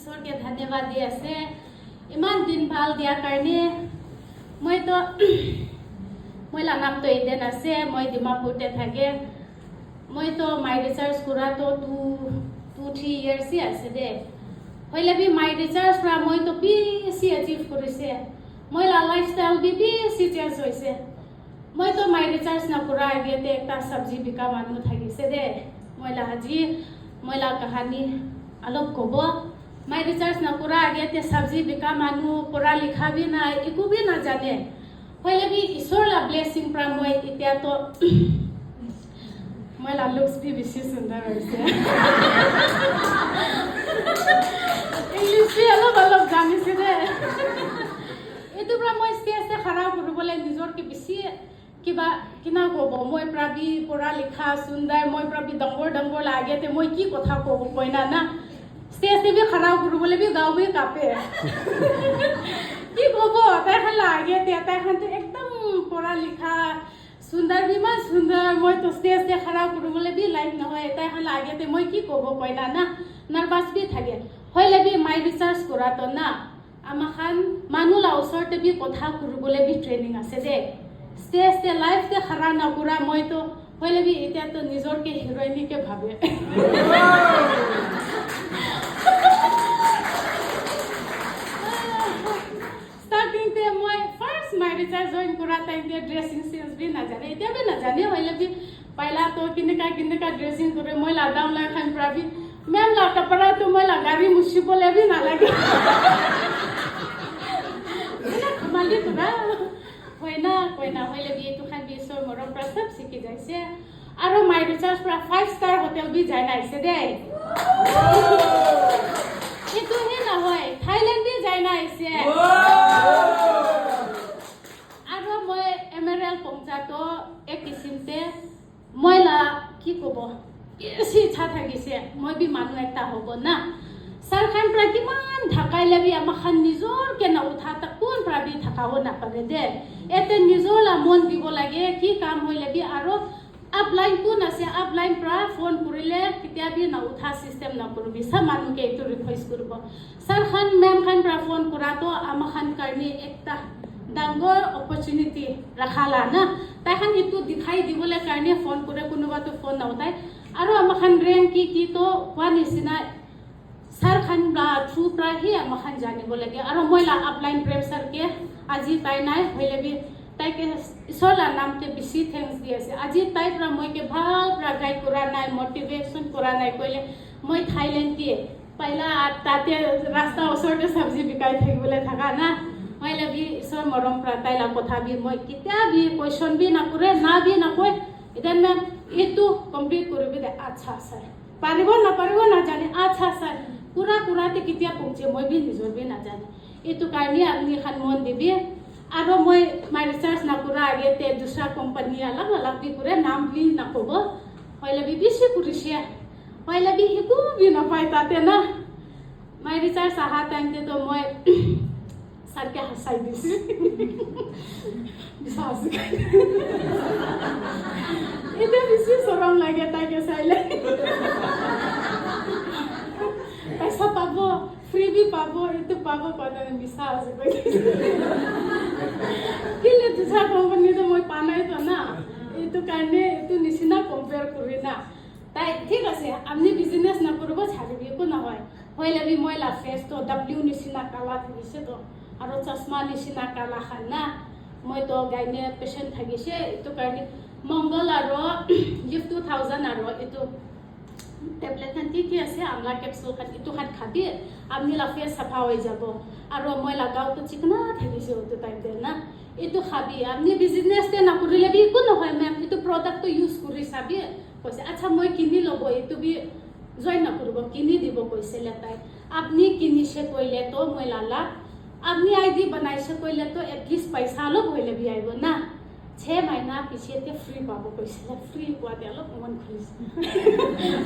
ঈশ্বৰকে ধন্যবাদ দি আছে ইমান দিন ভাল দিয়াৰ কাৰণে মইতো নামটো এডেন আছে মই ডিমাপুৰতে থাকে মইতো মাই ৰিচাৰ্জ কৰাটো 2-3 years আছে দে হইলে বি মাই ৰিচাৰ্জ পৰা মইতো বেছি এচিভ কৰিছে মই লাইফষ্টাইল বেছি চেঞ্জ হৈছে মইতো মাই ৰিচাৰ্জ নকৰা আগতে একটা সবজি বিকা মানুহ থাকিছে দে মইলা কাহানী অলপ ক'ব মাই ৰিচাৰ্জ নকৰা আগতে সবজি বিকা মানুহ পঢ়া লিখা বি নাই একো বি নাজানে হইলে বি ঈশ্বৰৰ ব্লেছিং পৰা মই এতিয়াতো মইলা লুকছ বি বেছি সুন্দৰ হৈছে ইংলিছ বি অলপ জানিছে দে এইটো পৰা মই ষ্টেজতে খাৰা কৰিবলৈ নিজৰকে বেছি কিবা কিনা ক'ব মই প্ৰাবি পঢ়া লিখা সুন্দৰ মই প্ৰাবি ডংগৰ আগতে মই কি কথা ক'ব কইনা না ষ্টেজতে বি খাৰা কৰিবলৈ বি গাঁও বি কাপে কি ক'ব তাইখান আগতে তাইখানটো একদম পঢ়া লিখা সুন্দৰ বিমান সুন্দৰ মই তো ষ্টেজতে খাৰা কৰিবলৈ বি লাইক নহয় তাইখান আগতে মই কি ক'ব কইনা না নাৰ্ভাছ বি থাকে হইলে বি মাই ৰিচাৰ্জ কৰাটো না আমাখান মানুহলা ওচৰতে বি কথা কৰিবলৈ বি ট্ৰেইনিং আছে দে ষ্টেজতে লাইফতে খাৰা নকৰা মইতো হইলে বি এতিয়াতো নিজৰকে হিৰইনিকে ভাবে ষ্টাৰ্টিংতে মই ফাৰ্ষ্ট মাই ৰিচাৰ্জ জইন কৰা টাইমতে ড্ৰেছিং চেঞ্চ বি নাজানে এতিয়া বি নাজানে হইলে বি পাইলাতো কেনেকা ড্ৰেছিং কৰে মই লাডাউন লাই খান প্ৰাবি মেম লা কপড়াটো মই গাড়ী মুচিবলৈ বি নালাগে খামালি তোৰা কইনা হইলে বি এইটো খান বিশ্বৰ মৰম পৰা চব শিকি যাইছে আৰু মাই ৰিচাৰ্জ পৰা 5-star হোটেল বি যাই নাইছে দে এইটো হে নহয় থাইলেণ্ড বি যাই নাইছে আৰু মই এমেৰেল পঞ্চায়তো এক কিছিমতে মইলা কি ক'ব বেছি ইচ্ছা থাকিছে মই বি মানুহ এটা হ'ব না চৰকাৰ পৰা কিমান ঢাকাইলে বি আমাখান নিজৰকে নউঠা কোন পৰা বি ঢাকাব নাপাৰে দে এতে নিজৰলা মন দিব লাগে কি কাম হইলে বি আৰু আপলাইন কোন আছে আপলাইন পৰা ফোন কৰিলে কেতিয়া বি নউঠা চিষ্টেম নকৰিবি সব মানুহকে এইটো ৰিকুৱেষ্ট কৰিব চৰকাৰ মেম খান পৰা ফোন কৰাটো আমাখান কাৰণে একটা ডাঙৰ অপৰচুনিটি ৰাখালা না তাইখান এইটো দেখাই দিবলৈ কাৰণে ফোন কৰে কোনোবাটো ফোন নউঠাই আৰু আমাখান ৰেংক কি তো কোৱা নিচিনা सरखान थ्रू प्रा ही आमाखान जानिब लगे और मैला अपलाइन प्रेम सर के আজি ताई नाय होइले बि ताई के इसला नाम के बेसी थैंक्स दि आसे আজি ताई प्रा মই के भाल प्रा गाइड करा नाय मोटिवेशन करा नाय कइले মই थाईलैंड के पहिला ताते रास्ता ओसरते सब्जी बिकाय থাকিबले थाका ना होइले बि इसर मरम प्रा ताइला कथा बि মই किता बि क्वेश्चन बि ना करे ना बि ना कय इदेन मैं एतु कंप्लीट करबि दे अच्छा सर पारिबो ना जाने अच्छा सर পুৰাতে কেতিয়া পৌঁছে মই বি নিজৰ বি নাজানে এইটো কাৰণে আপুনি খান মন দিবি আৰু মই মাই ৰিচাৰ্জ নকৰা আগতে দুসৰা কোম্পানী অলপ বি কৰে নাম বি নকব হইলে বি বেছি কৰিছে হইলে বি একো বি নাপায় তাতে না মাই ৰিচাৰ্জ আহা টাইমতে তো মই सरके हसाई दिसी बिसास इते बिसी सरम लागे ताके साइले पैसा पाबो फ्री भी पाबो इते पाबो कोने बिसास किले दूसरा कंपनी तो মই পানাই তো না এটো কারণে এটো নিচিনা কম্পেয়ার করি না তাই ঠিক আছে আপনি বিজনেস না করব ছাড়িবি কো না হয় হইলে বি মই লা ফেস তো ডব্লিউ নিচিনা কালা থাকিছে তো আৰু চশমা নিচিনা কালা খান না মই তো গাইনে পেশেন্ট থাকিছে এটো কাৰণে মংগল আৰু লিভ 2000 আৰু এটো টেবলেট খান কি আছে আমলা ক্যাপসুল খান এটো খান খাবি আপনি লা ফেস সাফা হৈ যাব আৰু মই লাগাও তো চিকনা থাকিছে ওটো টাইম দে না এটো খাবি আপনি বিজনেস তে না কৰিলে বি কো নহয় মেম এটো প্ৰডাক্ট ইউজ কৰি চাবি কৈছে আচ্ছা মই কিনি লব এটো বি জয়েন না কৰিব কিনি দিব কৈছে লতাই আপনি কিনিছে কইলে তো মই লালা আপনি आईडी बनाइसे कइले तो एटलिस्ट पैसा लो होइले भी आइबो ना 6 महीना पीछे ते फ्री पाबो कइसे फ्री हुआ देलो मन खुलिस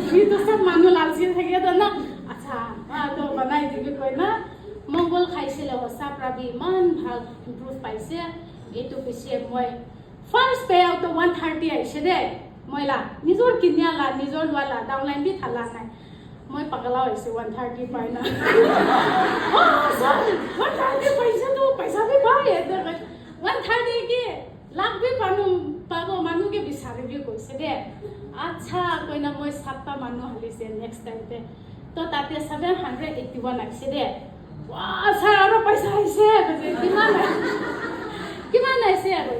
फ्री तो सब मानु लालसी থাকে তো না আচ্ছা তো बनाइ दिबि কই না মঙ্গল খাইছিলে হসা প্রাবি মান ভাল ইমপ্রুভ পাইছে এটো পিছে মই ফার্স্ট পে আউট 130 আইছে দে মইলা নিজর কিনিয়ালা নিজর ওয়ালা ডাউনলাইন বি থালা নাই মই পাগলা হৈছে 130 পাই না सर 130 पैसा तो पैसा भी पाए 130 के लाख भी पाबो मानु के बिचारिबि কৈছে দে আচ্ছা কইনা মই 7টা মানু হালিছে নেক্সট টাইমতে তো তাতে 781 আছে দে ওয়া স্যার আৰু পইচা আইছে কিমান আইছে আৰু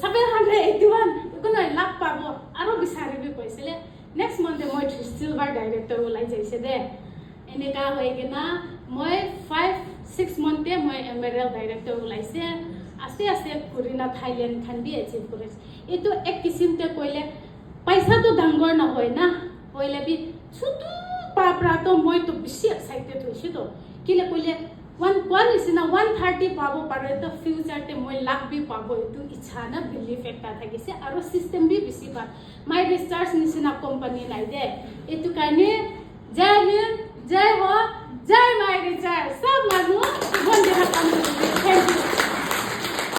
781 কোনো লাভ পাবো আৰু বিচাৰিবি কৈছিলে নেক্সট মান্থে মই সিলভাৰ ডাইৰেক্টৰ ওলাই যাইছে দে এনেকা হৈ কিনা মই 5-6 মান্থে মই এমেৰাল্ড ডাইৰেক্টৰ ওলাইছে আস্তে আস্তে কৰিনা থাইলেণ্ড খান বি এচিভ কৰিছে এইটো এক কিসিমতে কইলে পইচাটো ডাঙৰ নহয় না কইলে বি ছোট পাপৰাটো মই তো বেছি এক্সাইটেড হৈছি তো কিলে কইলে one is na 130 পাবো পারে তো ফিউচারতে মই লাখ বি পাবো এটো ইচ্ছা না বিলিভ একটা থাকিছে আৰু সিস্টেম বি বেছি ভাল মাই ৰিসাৰ্চ নিচিনা কোম্পানি নাই দে এটো কাৰণে